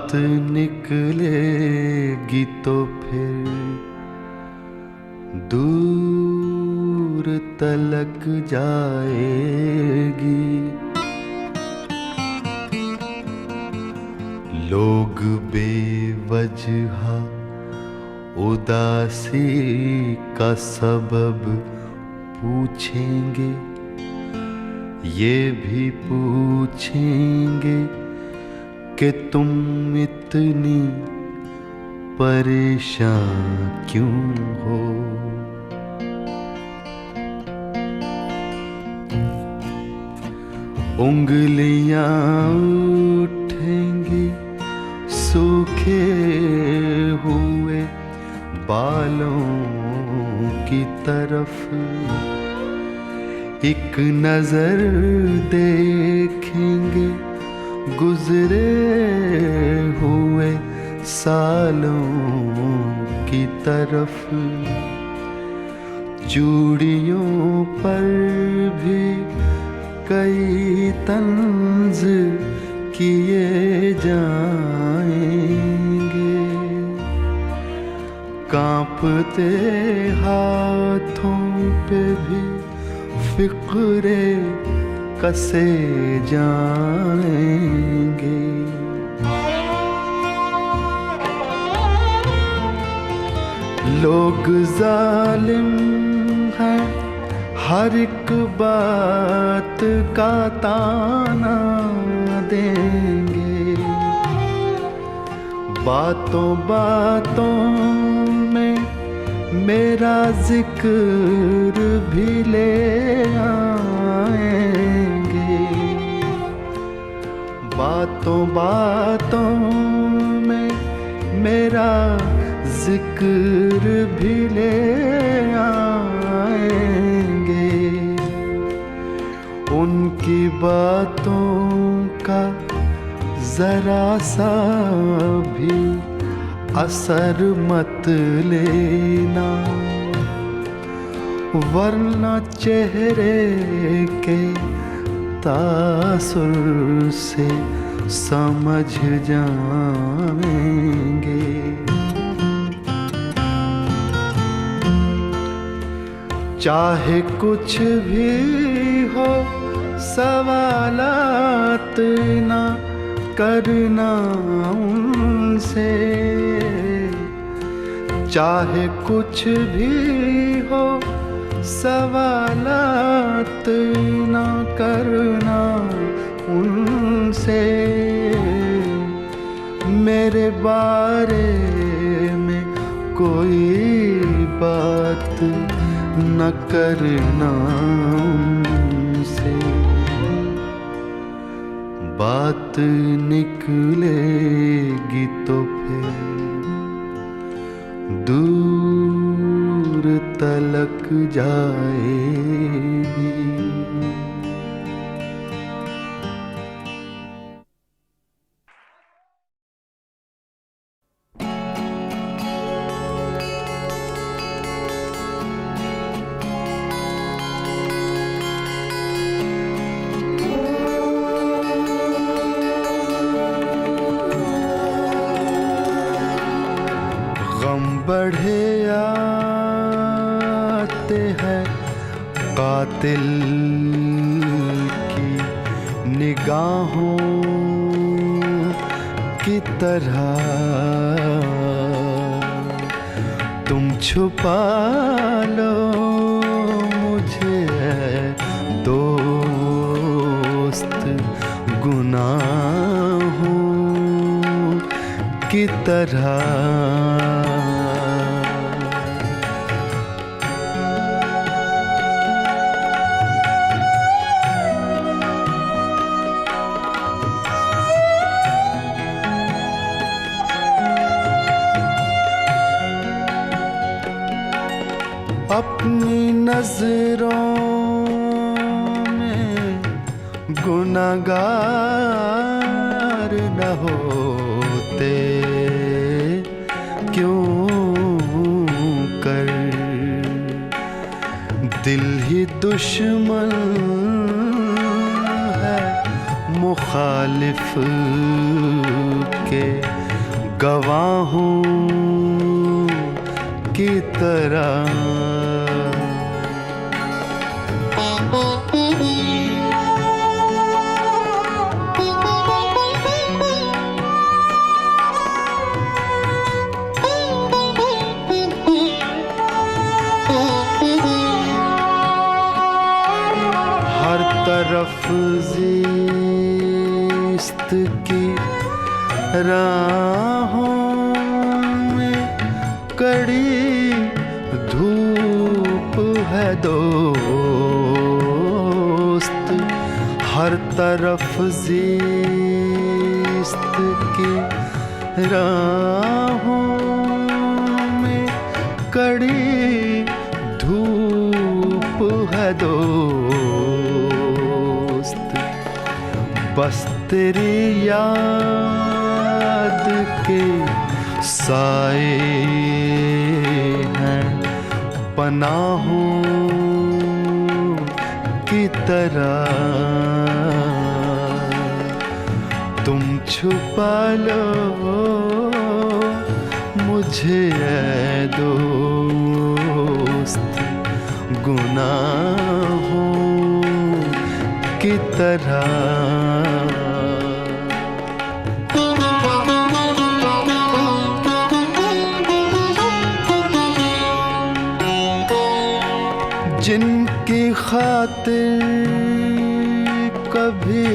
बात निकलेगी तो फिर दूर तलक जाएगी। लोग बेवजह उदासी का सबब पूछेंगे, ये भी पूछेंगे कि तुम इतनी परेशान क्यों हो। उंगलियां उठेंगी सूखे हुए बालों की तरफ, एक नजर देखेंगे गुजरे हुए सालों की तरफ। चूड़ियों पर भी कई तंज किए जाएंगे, कांपते हाथों पे भी फिक्रे कसे जाएंगे। लोग जालिम हैं, हर एक बात का ताना देंगे, बातों बातों में मेरा जिक्र भी ले आएंगे, बातों बातों में मेरा जिक्र भी ले आएंगे। उनकी बातों का जरा सा भी असर मत लेना, वरना चेहरे के तासुर से समझ जाएंगे। चाहे कुछ भी हो सवालात ना करना उनसे, चाहे कुछ भी हो सवालात ना करना उनसे। मेरे बारे में कोई बात न करना उनसे, बात निकलेगी तो फिर दूर तलक जाएगी। बढ़े आते हैं कातिल की निगाहों की तरह, तुम छुपा लो मुझे दोस्त गुनाहों की तरह। अपनी नजरों में गुनाहगार न होते क्यों कर दिल ही दुश्मन है मुखालिफ के गवाहों की तरह। हर तरफ ज़िस्त की राहों में कड़ी धूप है दोस्त। हर तरफ ज़िस्त की राहों में कड़ी धूप है दोस्त। बस तेरी याद के साए हैं पनाहों की तरह। तुम छुपा लो मुझे ऐ दोस्त गुनाहों की तरह। जिनकी खातिर कभी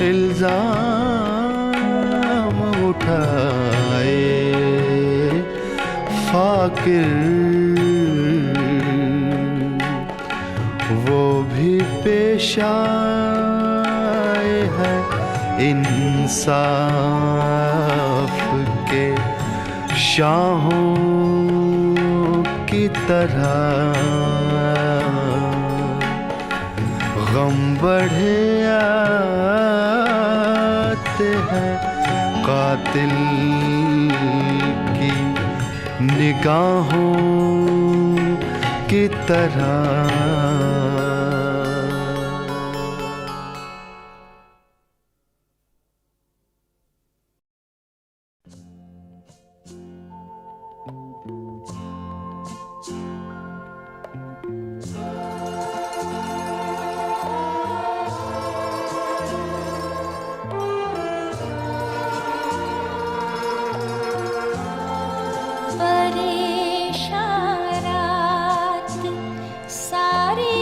इल्जाम उठाए फाकिर, वो भी पेश आए हैं इंसाफ के शाहों की तरह। गम बढ़े आते हैं कातिल की निगाहों की तरह। परेशान रात सारी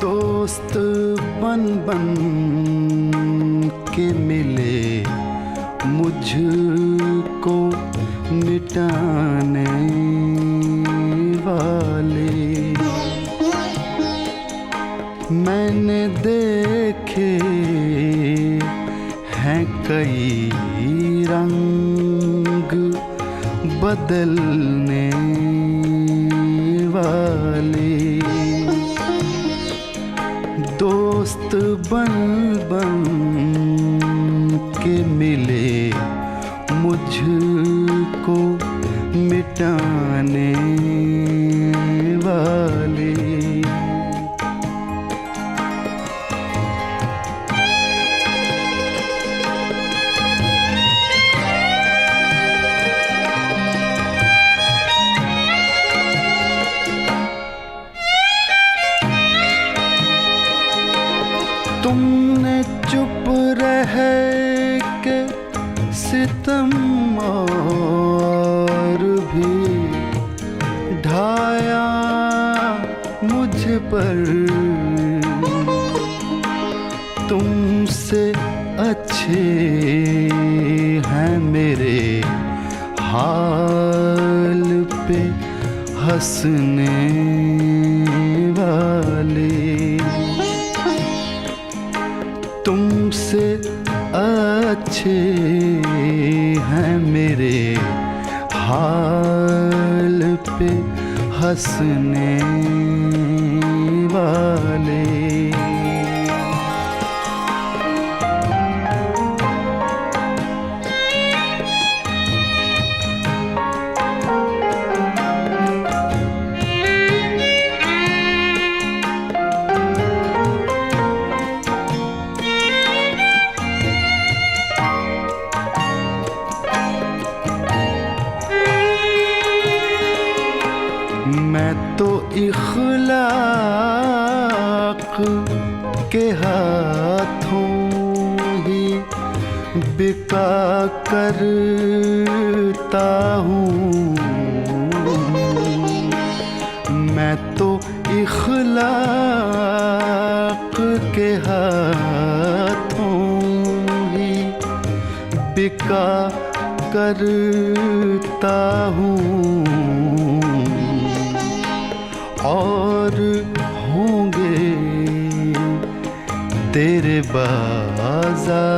दोस्त बन बन के मिले मुझको मिटाने वाले। मैंने देखे हैं कई रंग बदलने वाले। दोस्त बन बन के मिले मुझको मिटाने वाले। तुमने चुप रह के सितम और भी ढाया मुझ पर। तुमसे अच्छे हैं मेरे हाल पे हंसने वाले। तुमसे अच्छे हैं मेरे हाल पे हंसने वाले। मैं तो इखलाक के हाथों ही बिका करता हूँ। मैं तो इखलाक के हाथों ही बिका करता हूँ। और होंगे तेरे बाजार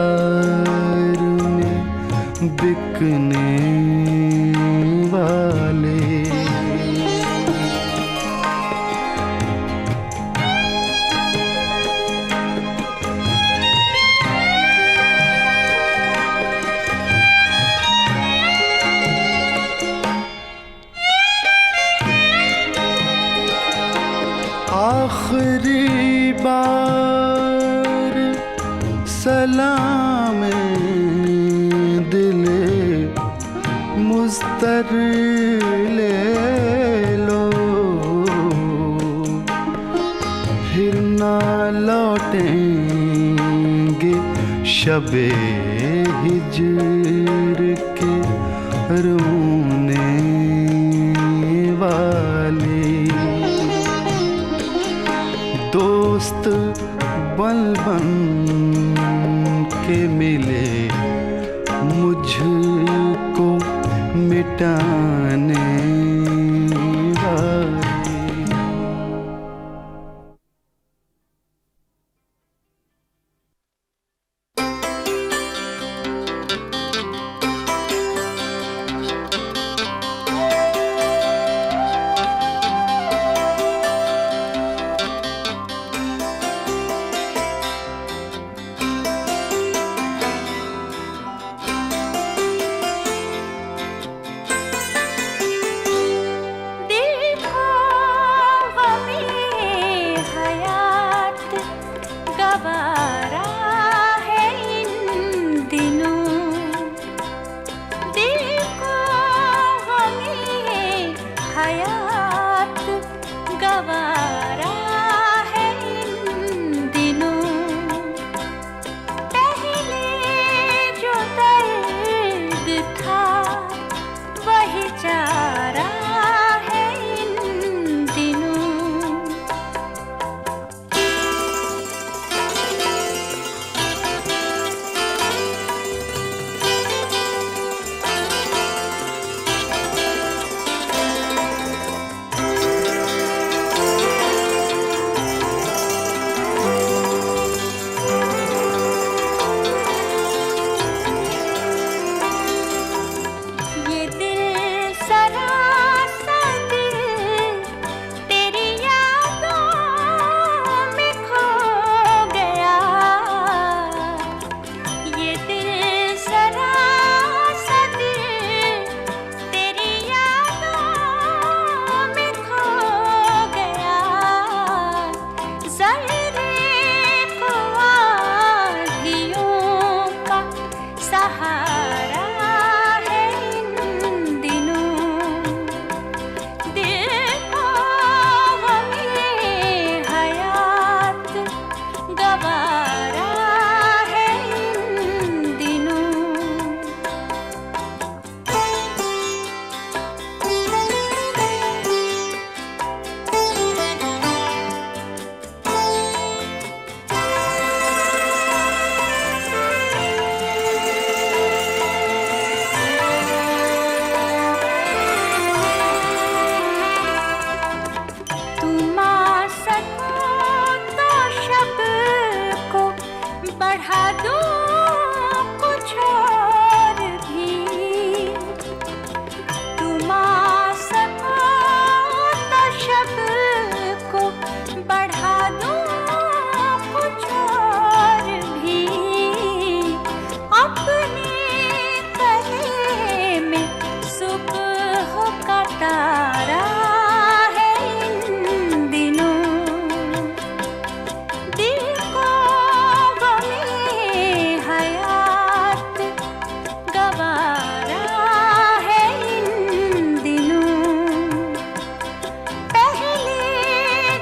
में बिकने वाले। आखिरी बार सलाम दिले मुस्तर ले लो। फिर ना लौटेंगे शबे हिज्र के रोने वाले। दोस्त बन बन के मिले मुझको मिटाने वाले। सहारा है इन दिनों, दिल को गमे हयात गवारा है इन दिनों। तुम आ सको तो शब को बढ़ा दो कुछ और भी। तुम आ सको तो शब को बढ़ा दो कुछ और भी। अपने गले में सुबह का तारा है इन दिनों, दिल को गमे हयात गवारा है इन दिनों। पहले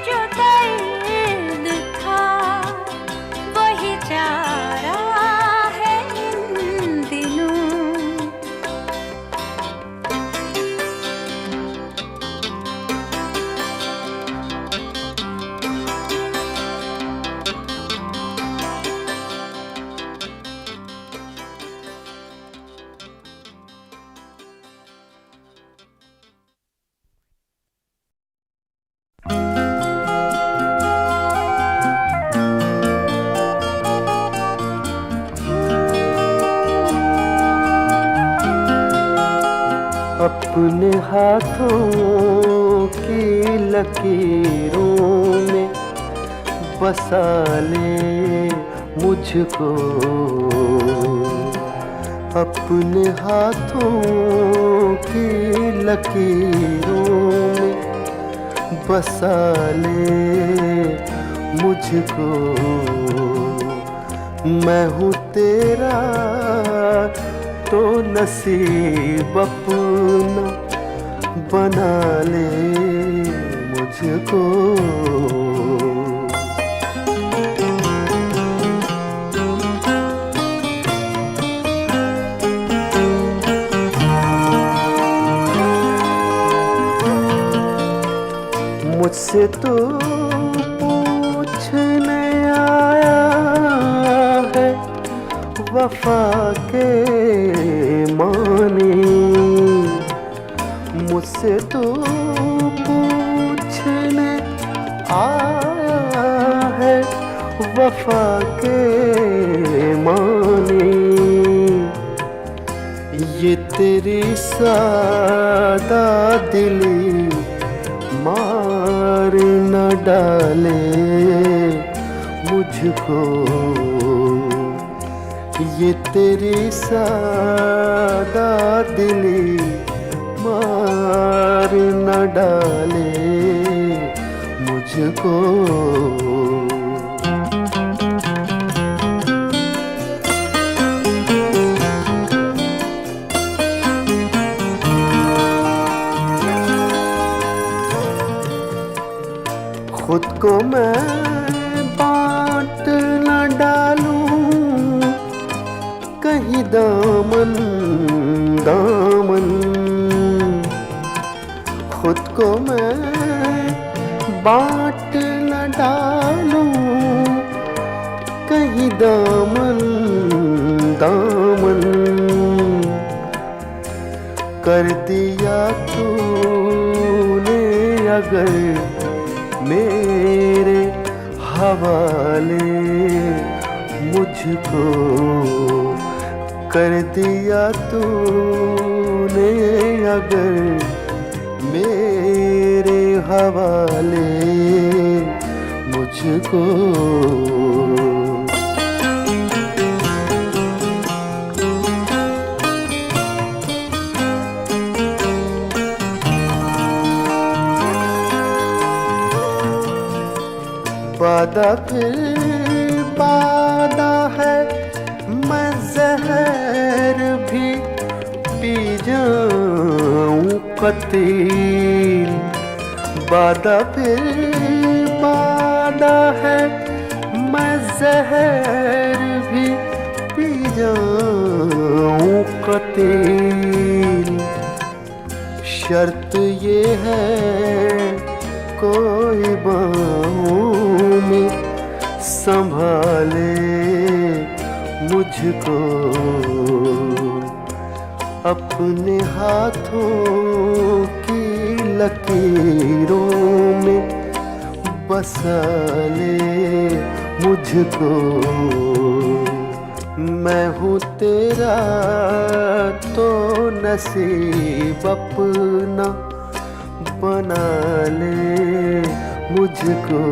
जो दर्द था वही चारा है इन दिनों। अपने हाथों की लकीरों में बसा ले मुझको, अपने हाथों की लकीरों में बसा ले मुझको। मैं हूँ तेरा तो नसीब अपना बना ले मुझको। मुझसे तो पूछने आया है वफा के मानी, मुझसे तो पूछने आया है वफा के मानी। ये तेरी सादा दिली मार न डाले मुझको, ये तेरी सादा दिली मार न डाले मुझको। खुद को मैं बांट न डालूं कहीं दामन दामन, खुद को मैं बांट न डालूं कहीं दामन दामन। कर दिया तूने अगर मेरे हवाले मुझको, कर दिया तूने अगर मेरे हवाले मुझको। वादा फिर वादा है, मैं ज़हर कतील वादा फिर वादा है, मैं जहर भी पी जाऊं कतील। शर्त ये है कोई बाहों में संभाले मुझको, अपने हाथों की लकीरों में बसा ले मुझको। मैं हूँ तेरा तो नसीब अपना बना ले मुझको।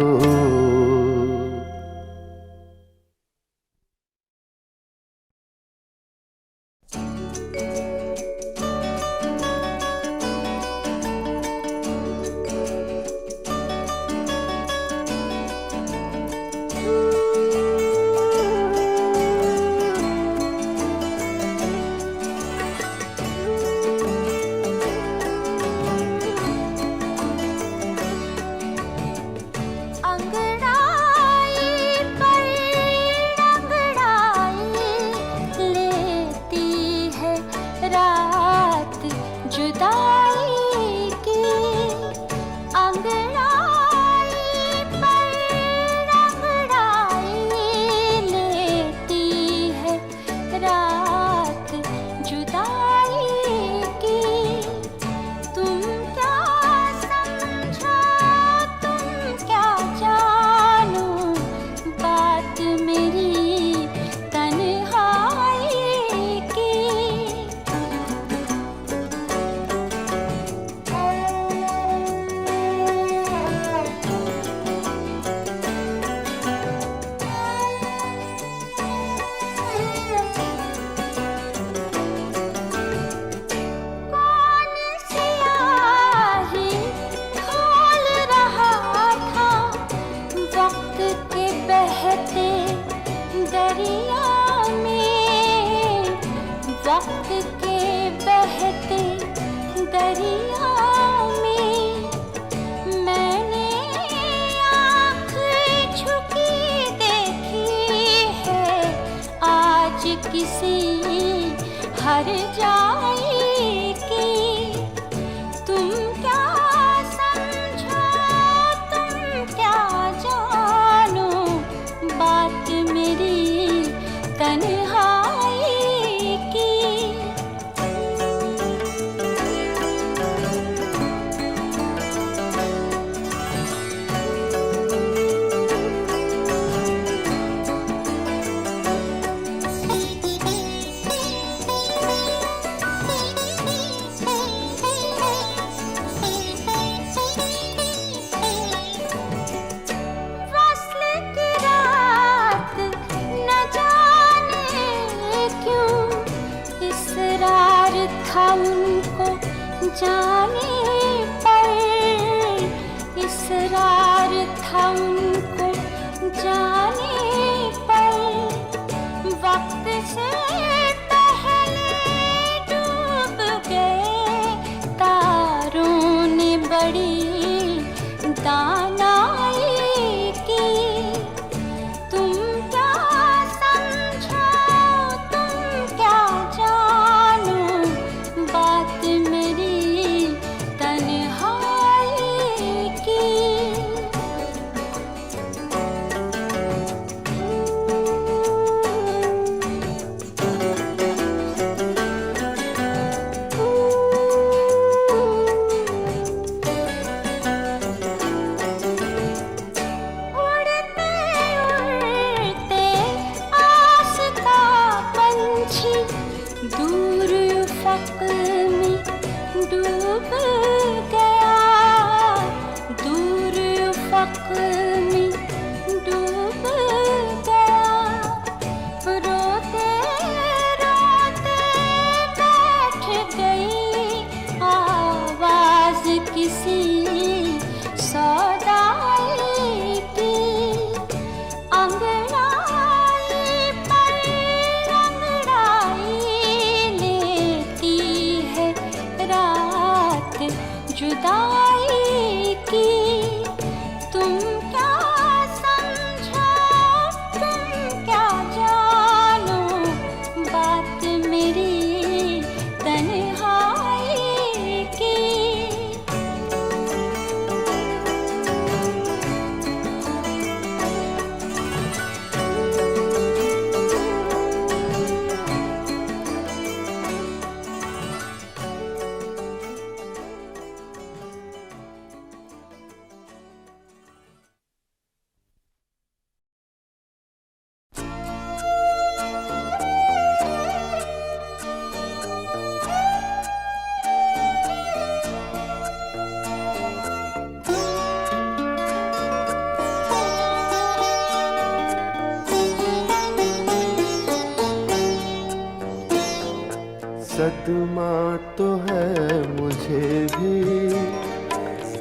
सदमा तो है मुझे भी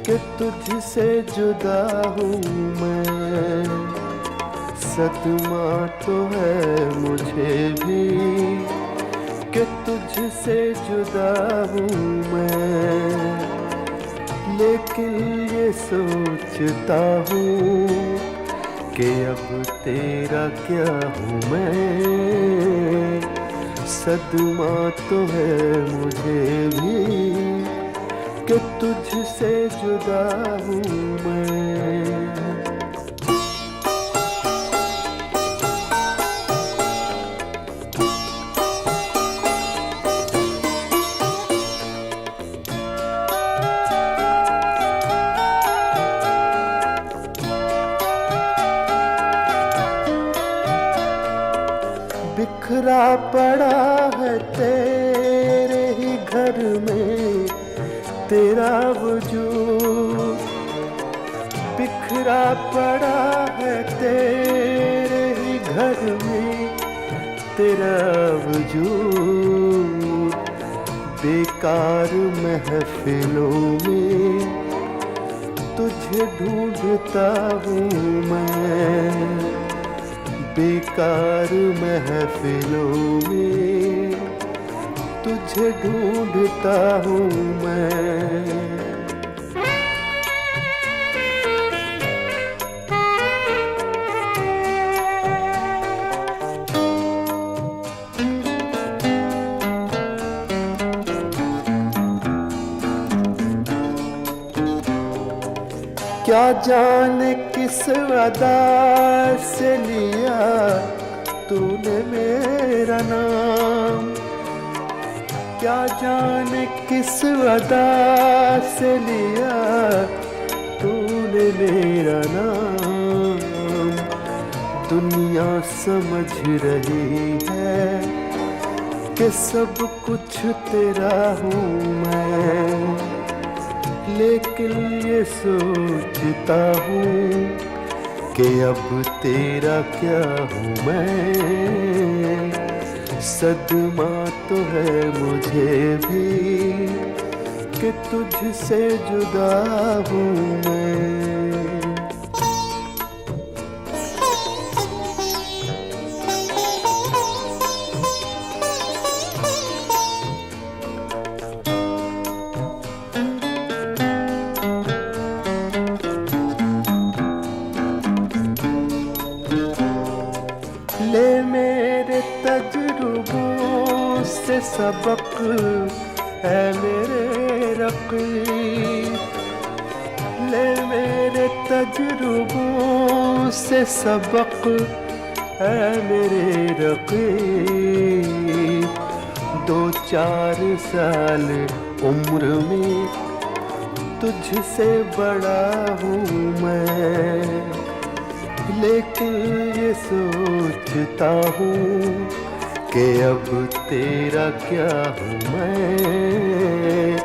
कि तुझसे जुदा हूँ मैं। सदमा तो है मुझे भी कि तुझसे जुदा हूँ मैं। लेकिन ये सोचता हूँ कि अब तेरा क्या हूँ मैं। सदमा तो है मुझे भी कि तुझसे जुदा हूँ मैं। बिखरा पड़ा है तेरे ही घर में तेरा वजूद। बिखरा पड़ा है तेरे ही घर में तेरा वजूद। बेकार महफिलों में तुझे ढूंढता हूँ मैं। बेकार महफिलों में तुझे ढूंढता हूँ मैं। क्या जाने किस अदा से लिया तूने मेरा नाम। क्या जाने किस अदा से लिया तूने मेरा नाम। दुनिया समझ रही है कि सब कुछ तेरा हूँ मैं। लेकिन ये सोचता हूँ कि अब तेरा क्या हूँ मैं। सदमा तो है मुझे भी कि तुझसे जुदा हूँ मैं। ले मेरे तजुर्बों से सबक है मेरे रक़ीब। ले मेरे तजुर्बों से सबक है मेरे रक़ीब। 2-4 साल उम्र में तुझसे बड़ा हूँ मैं। लेकिन ये सोचता हूँ कि अब तेरा क्या हूँ मैं।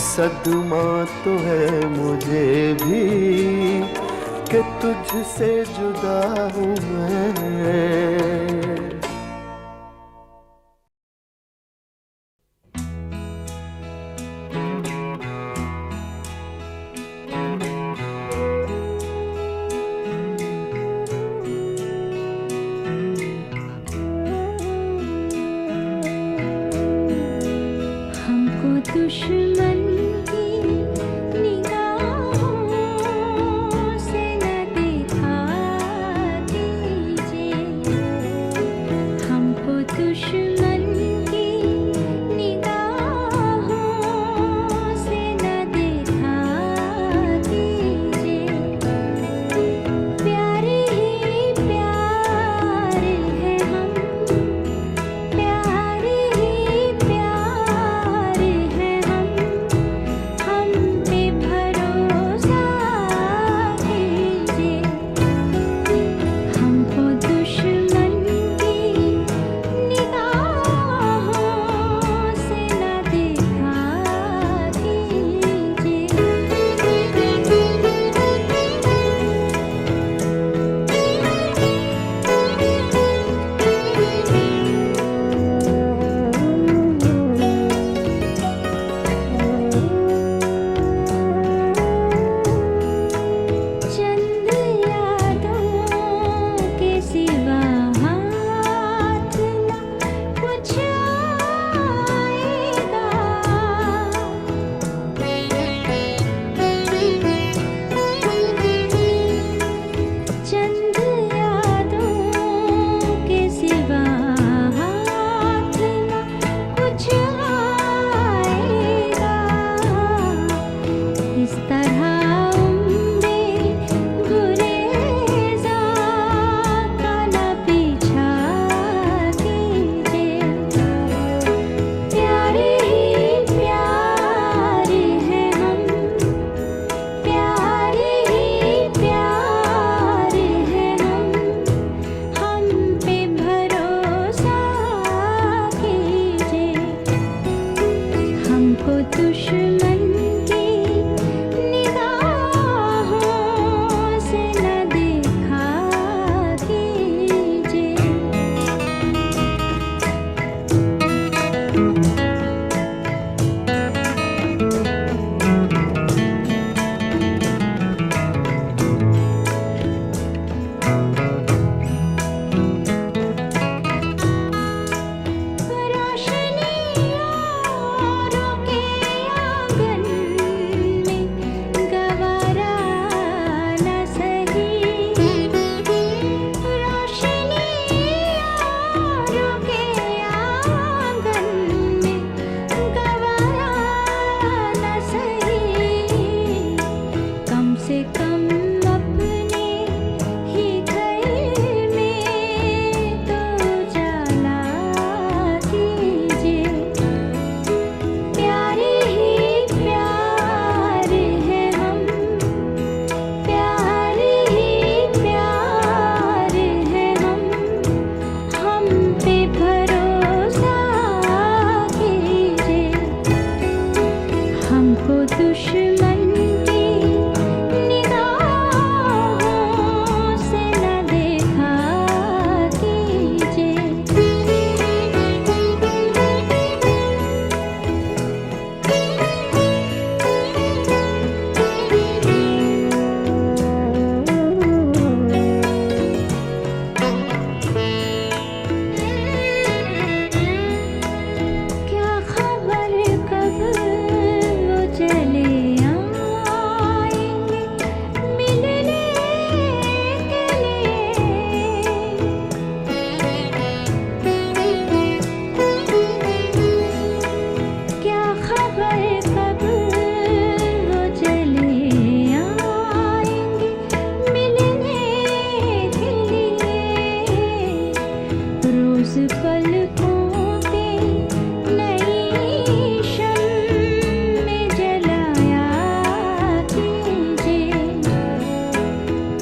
सदमा तो है मुझे भी कि तुझसे जुदा हूँ मैं। दुश्मन की निगाहों से न देखा कीजिए। हमको दुश्मन की निगाहों से न देखा कीजिए। प्यारे ही प्यार है हम, प्यारे ही प्यार है हम। दुश्मन की निगाहों से न देखा कीजिए। दुश्मन की निगाहों से न देखा कीजिए। क्या खबर कब वो चले आएंगे मिलने के लिए। क्या खबर कब वो चले आएंगे मिलने के लिए। रोज पलकों पे नई शम्में जलाया कीजिए।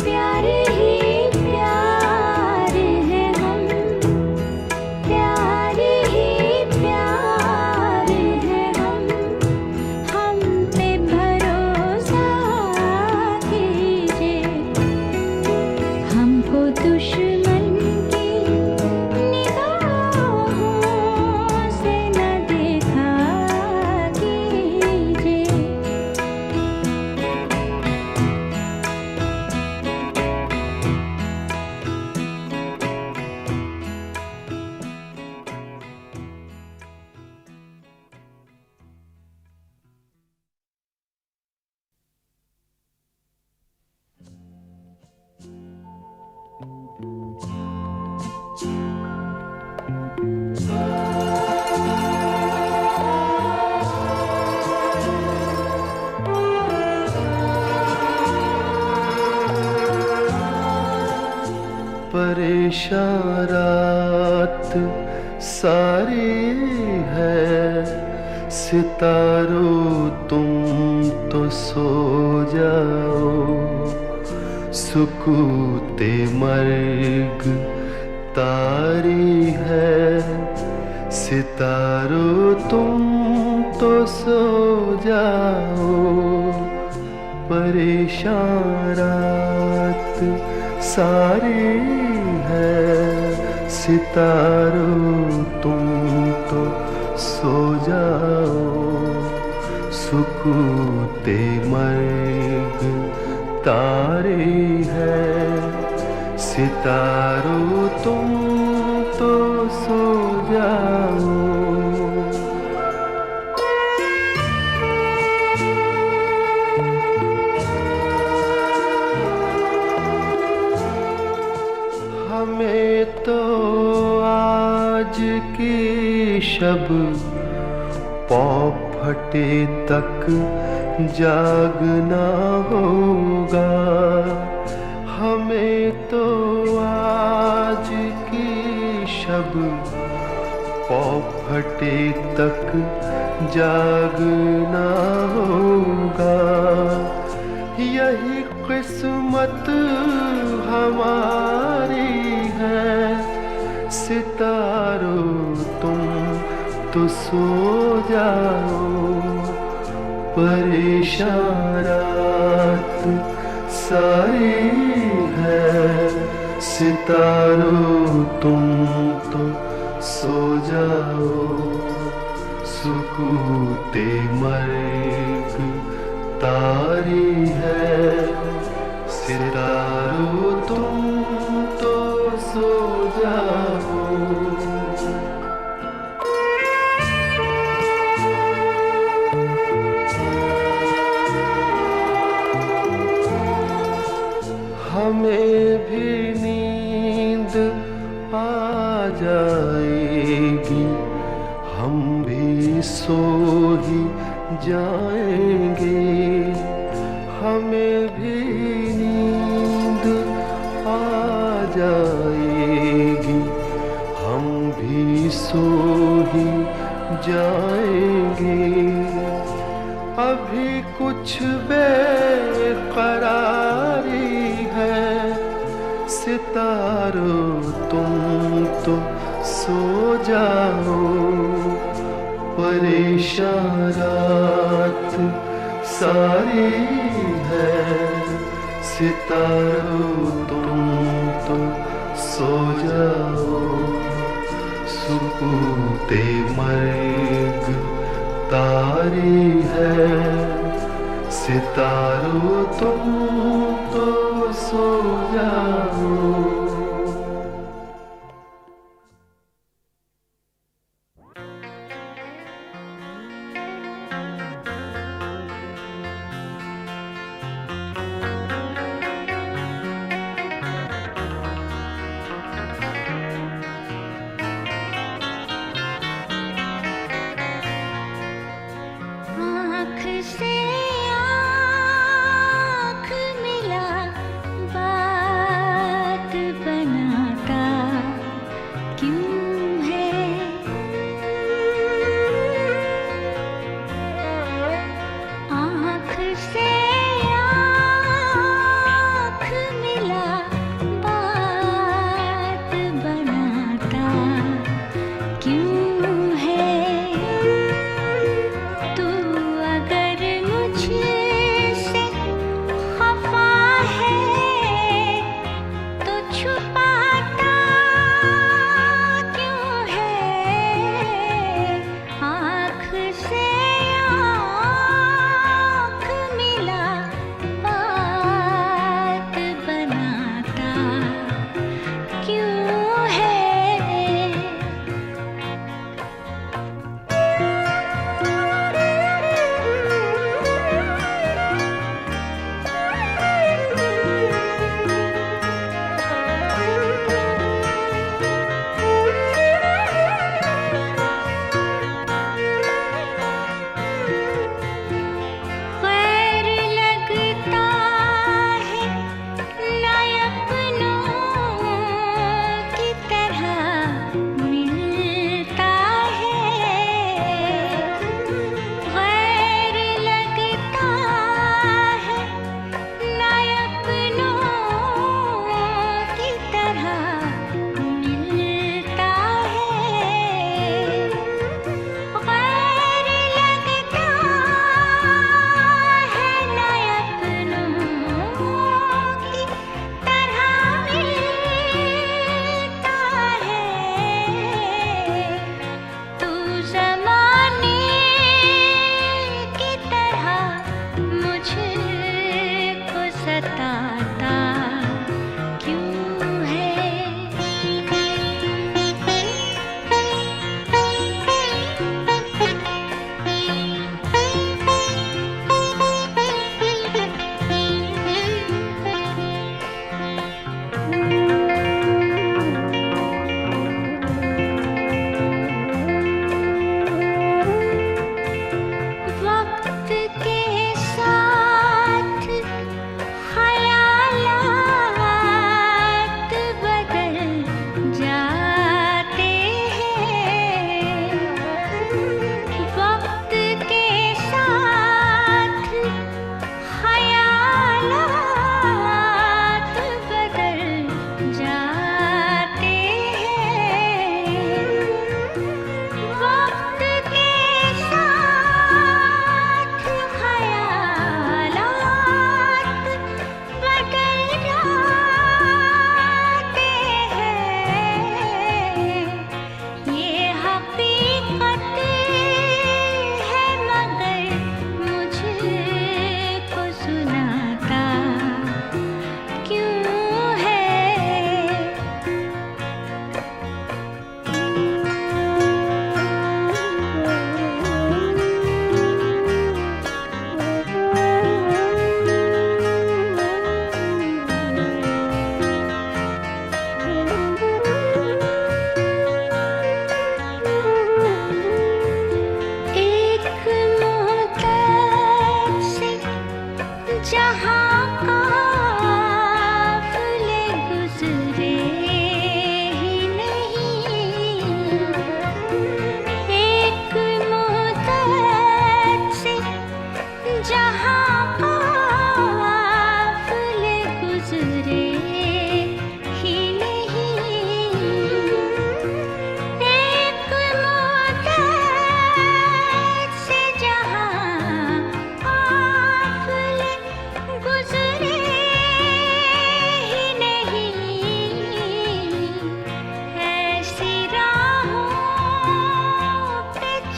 प्यारे ही प्यार हैं हम, प्यारे ही प्यार हैं हम पे भरोसा कीजिए। हमको दुश्मन की निगाहों से न देखा कीजिए। परेशान रात सारी है, सितारों तुम तो सो जाओ। सुकूते मर्ग तारी है, सितारों तुम तो सो जाओ। परेशान रात सारी है, सितारों तुम तो सो जाओ। सुकूते मर्ग तारे है, सितारों तुम तो सो जाओ। हमें तो आज की शब पौ फटे तक जागना होगा। हमें तो आज की शब पौ फटे तक जागना होगा। यही किस्मत हमारी है, सितारों तुम तो सो जाओ। परेशान रात सारी है, सितारों तुम तो सो जाओ, सुकूते मर्ग तारी है, सितारों तुम तो सो जाओ। हमें भी नींद आ जाएगी, हम भी सो ही जाएंगे, हमें भी नींद आ जाएगी, हम भी सो ही जाएंगे। अभी कुछ बेकरारी है, सितारों तुम तो सो जाओ, परेशान रात सारी है, सितारों तुम तो सो जाओ, सुकूते मर्ग तारी है, सितारों तुम तो सो जाओ। आँख से आँख मिला, बात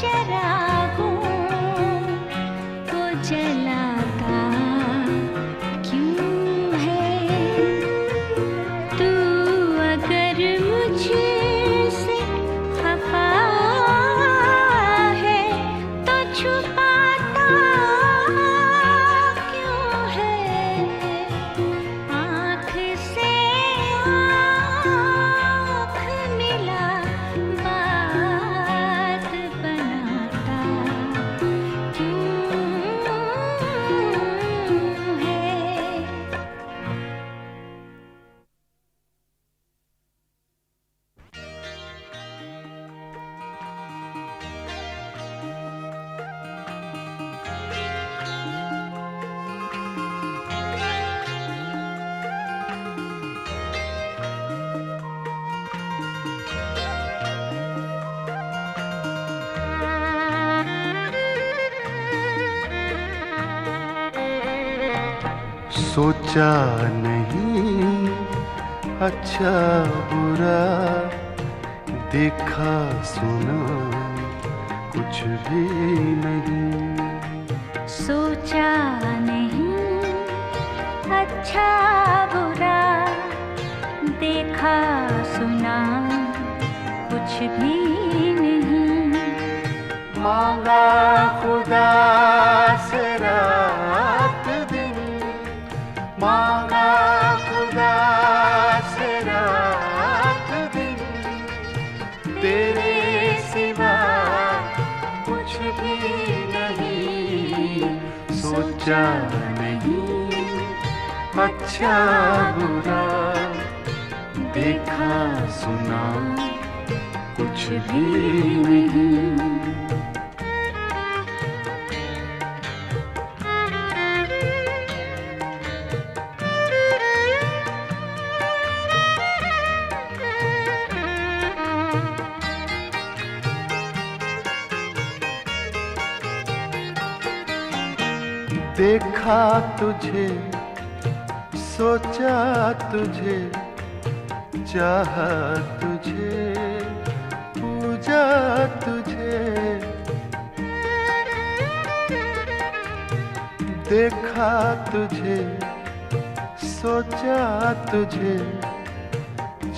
चरागों को जलाता क्यों है? तू अगर मुझसे खफा है तो छुपाता क्यों है? आँख से आँख मिला बात बनाता क्यों है? सोचा नहीं अच्छा बुरा, देखा सुना कुछ भी नहीं। सोचा नहीं अच्छा बुरा, देखा सुना कुछ भी नहीं। मांगा खुदा से रात दिन, मांगा खुदा से रात दिन, तेरे सिवा कुछ भी नहीं। सोचा नहीं अच्छा बुरा, देखा सुना कुछ भी नहीं। देखा तुझे, सोचा तुझे, चाहा तुझे, पूजा तुझे। देखा तुझे, सोचा तुझे,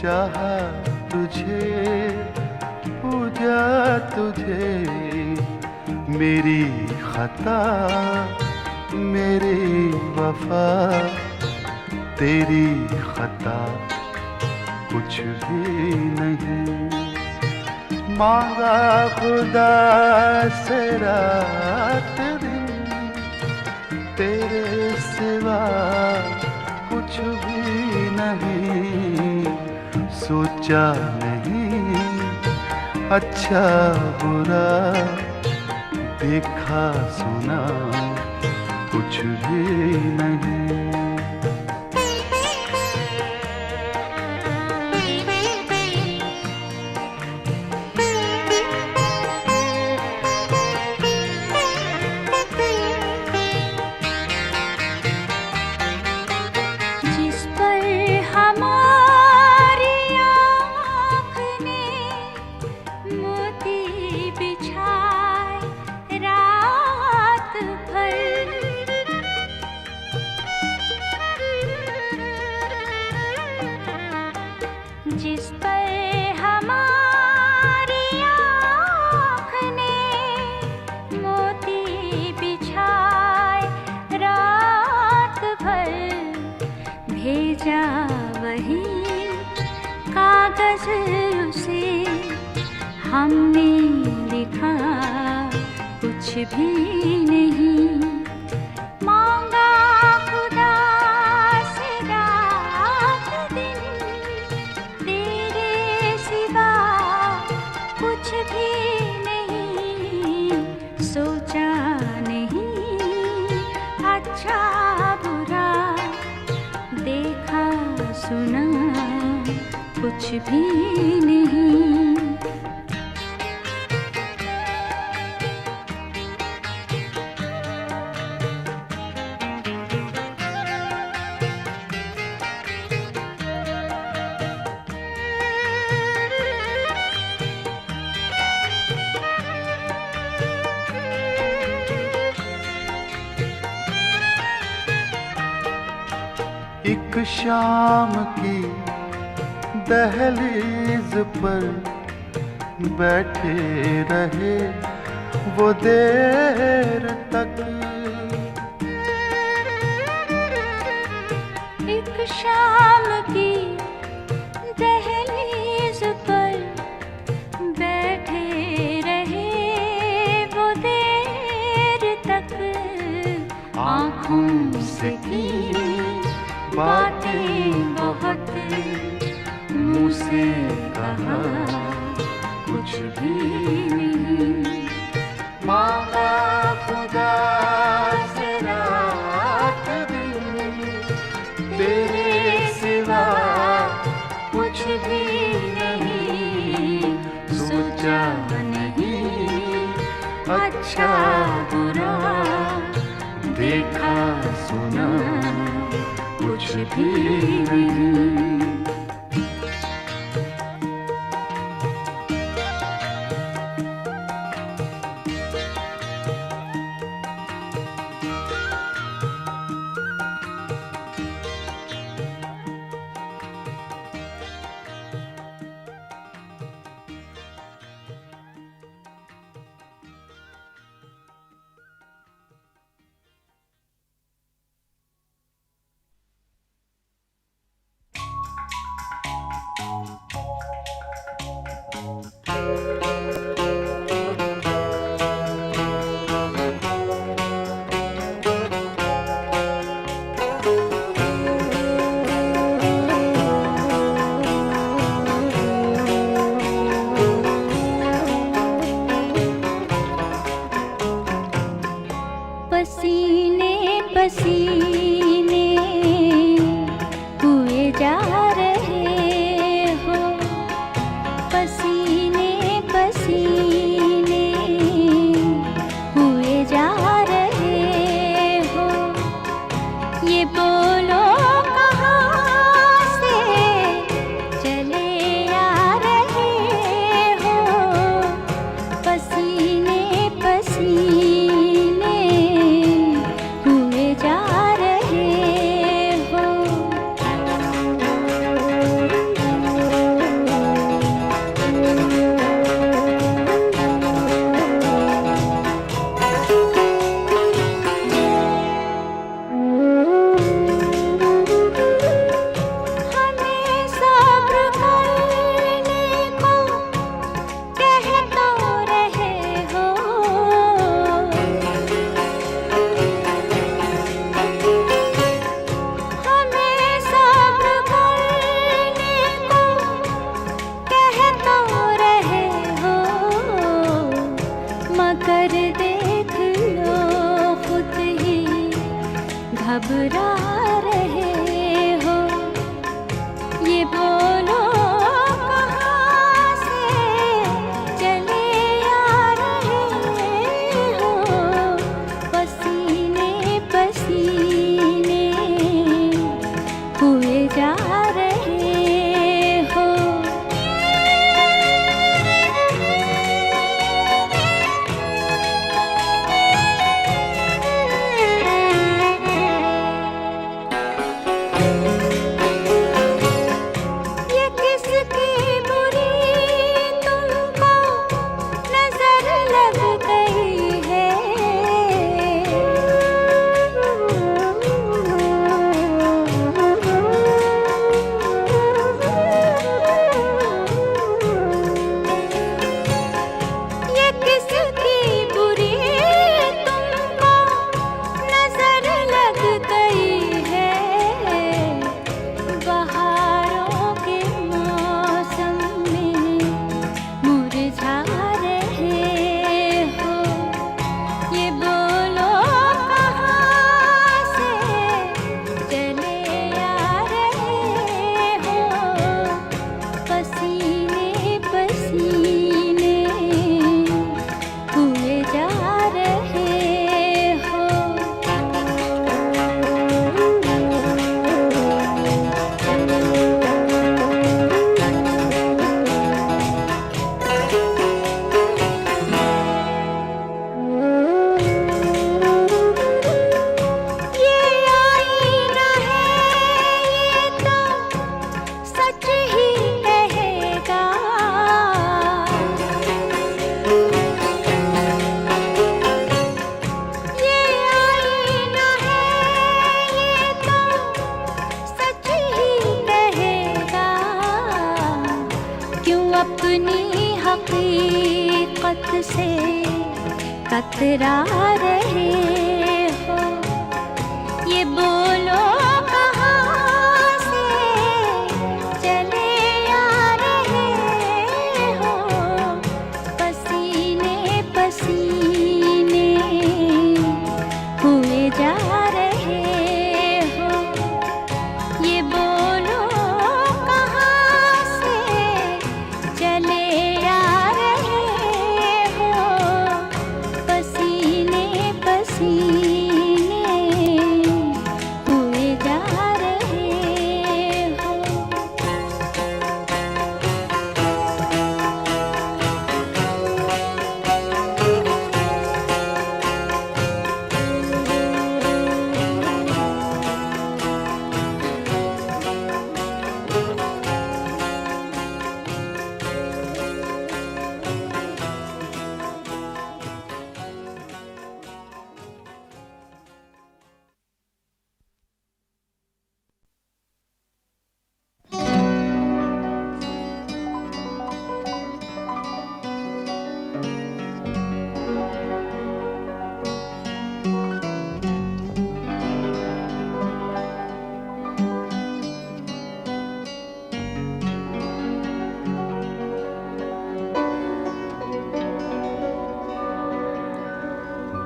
चाहा तुझे, पूजा तुझे। मेरी खता मेरी वफा, तेरी खता कुछ भी नहीं। मांगा खुदा से रात दिन, तेरे सिवा कुछ भी नहीं। सोचा नहीं अच्छा बुरा, देखा सुना कुछ भी नहीं। जिस पर हमारी आँख ने मोती बिछाए रात भर, जिस पर हमारी आँख ने मोती बिछाए रात भर, भेजा वही कागज उसे हमने लिखा कुछ भी नहीं। मांगा खुदा से रात दिन, तेरे सिवा कुछ भी नहीं। सोचा नहीं अच्छा बुरा, देखा सुना कुछ भी नहीं। एक शाम की दहलीज पर बैठे रहे वो देर तक। एक शाम की दहलीज पर बैठे रहे वो देर तक। आँखों से की बातें बहुत, मुँह से कहा कुछ भी नहीं। मांगा खुदा से रात दिन, तेरे सिवा कुछ भी नहीं। सोचा नहीं अच्छा बुरा, देखा सुना कुछ भी नहीं। पसीने पसीने हुए जा रहे हो, पसीने पसीने हुए जा रहे हो। ये बोलो कहाँ से चले आ रहे हो, पसीने पसीने हुए जा रहे हो। हमें सब्र करने को कह तो रहे हो, हमें सब्र करने को कह तो रहे हो। मगर देख लो खुद ही घबरा रहे हो। ये बोलो कहाँ से चले आ रहे हो, पसीने पसीने हुए जा रहे हो। कतरा रहे हो, ये बोलो कहाँ से चले आ रहे हो, पसीने पसीने हुए जा रहे हो, ये बोलो कहाँ से चले आ रहे हो, पसीने पसीने हुए जा रहे हो।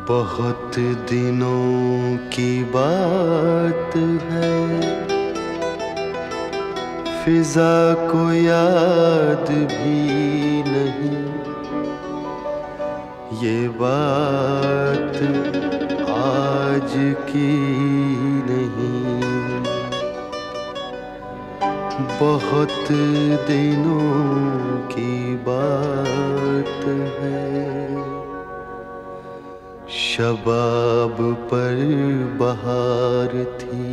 बहुत दिनों की बात है, फिजा को याद भी नहीं, ये बात आज की नहीं। बहुत दिनों की बात है, शबाब पर बहार थी,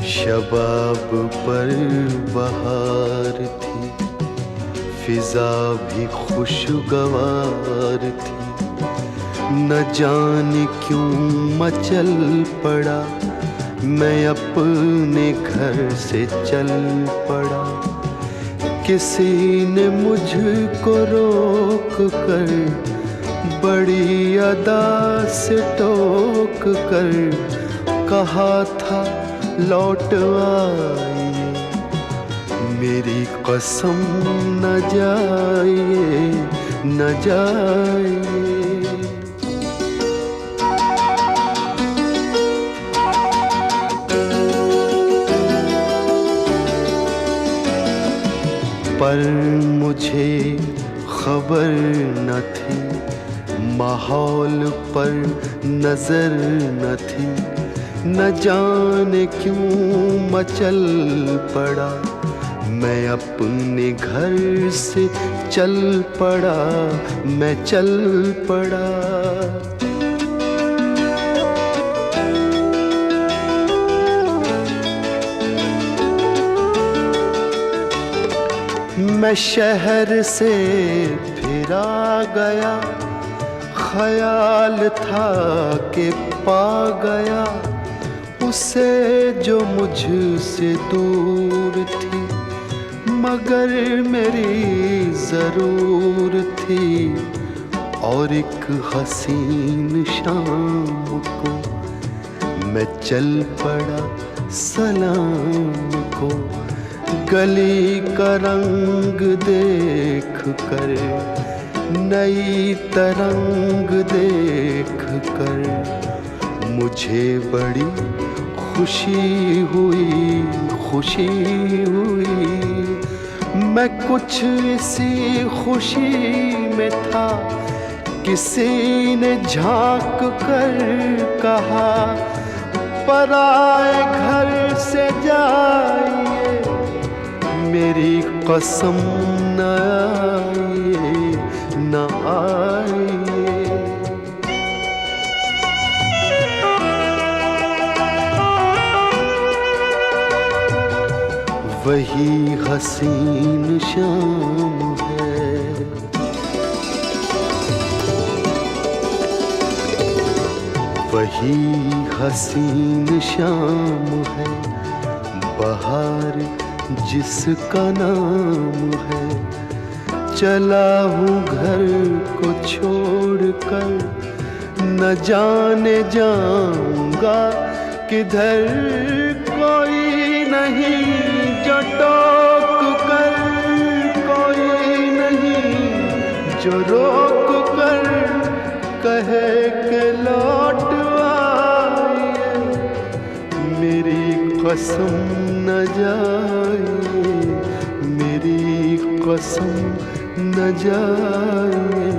शबाब पर बहार थी, फिजा भी खुशगवार थी। न जाने क्यों मचल पड़ा, मैं अपने घर से चल पड़ा। किसी ने मुझको रोक कर, बड़ी अदा से टोक कर कहा था लौट आइए, मेरी कसम न जाइए न जाइए। पर मुझे खबर न थी, माहौल पर नजर न थी, न जाने क्यों मचल पड़ा, मैं अपने घर से चल पड़ा, मैं चल पड़ा। मैं शहर से फिर आ गया, ख्याल था कि पा गया उसे जो मुझसे दूर थी, मगर मेरी ज़रूर थी। और एक हसीन शाम को मैं चल पड़ा सलाम को, गली का रंग देख कर, नई तरंग देख कर मुझे बड़ी खुशी हुई, खुशी हुई। मैं कुछ इसी खुशी में था, किसी ने झांक कर कहा पराए घर से जाइए, मेरी कसम न आइए न आइए। वही हसीन शाम है, वही हसीन शाम है, बहार जिसका नाम है, चला हूँ घर को छोड़कर, न जाने जाऊंगा किधर। कोई नहीं जो टोक कर, कोई नहीं जो रोक कर कहे के लौट आइए। मेरी कसम न जाइए, मेरी कसम न जाइए,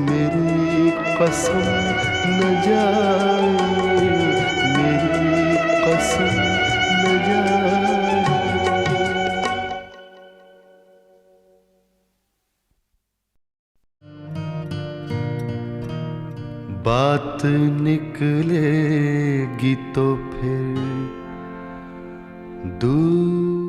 मेरी कसम न जाइए, मेरी कसम न जाइए। बात निकलेगी तो फिर दूर